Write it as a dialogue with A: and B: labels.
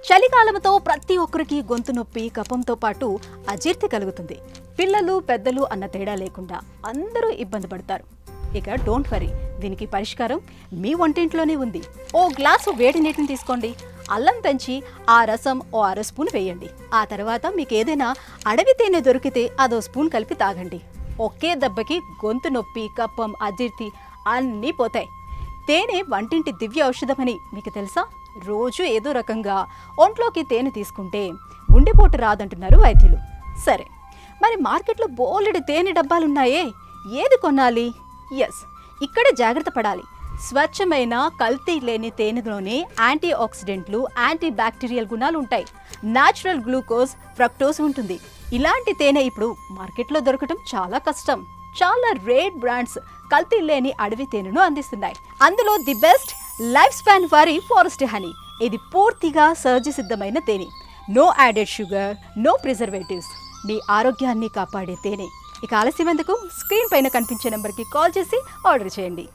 A: చలికాలంతో ప్రతి ఒక్కరికి గొంతు నొప్పి, కఫంతో పాటు అజీర్తి కలుగుతుంది. పిల్లలు, పెద్దలు అన్న తేడా లేకుండా అందరూ ఇబ్బంది పడతారు. ఇక డోంట్ వరీ, దీనికి పరిష్కారం మీ వంటింట్లోనే ఉంది. ఓ గ్లాసు వేడి నీటిని తీసుకోండి. అల్లం దంచి ఆ రసం ఓ అర స్పూన్ వేయండి. ఆ తర్వాత మీకు ఏదైనా అడవి తేనె దొరికితే అదో స్పూన్ కలిపి తాగండి. ఒకే దెబ్బకి గొంతు నొప్పి, కఫం, అజీర్తి అన్నీ పోతాయి. తేనె వంటింటి దివ్య ఔషధమని మీకు తెలుసా? రోజు ఏదో రకంగా ఒంట్లోకి తేనె తీసుకుంటే గుండెపోటు రాదంటున్నారు వైద్యులు. సరే, మరి మార్కెట్లో బోలెడు తేనె డబ్బాలున్నాయే, ఏది కొనాలి? ఎస్, ఇక్కడే జాగ్రత్త పడాలి. స్వచ్ఛమైన కల్తీ లేని తేనెలోనే యాంటీ ఆక్సిడెంట్లు, యాంటీ బ్యాక్టీరియల్ గుణాలు ఉంటాయి. న్యాచురల్ గ్లూకోజ్, ఫ్రక్టోజ్ ఉంటుంది. ఇలాంటి తేనె ఇప్పుడు మార్కెట్లో దొరకడం చాలా కష్టం. చాలా రేర్ బ్రాండ్స్ కల్తీ లేని అడవి తేనెను అందిస్తున్నాయి. అందులో ది బెస్ట్ లైఫ్ స్పాన్ వారి ఫారెస్ట్ హనీ. ఇది పూర్తిగా సహజ సిద్ధమైన తేనె. No added sugar, no preservatives. మీ ఆరోగ్యాన్ని కాపాడే తేనె. ఇక ఆలస్యం ఎందుకు? స్క్రీన్ పైన కనిపించే నెంబర్కి కాల్ చేసి ఆర్డర్ చేయండి.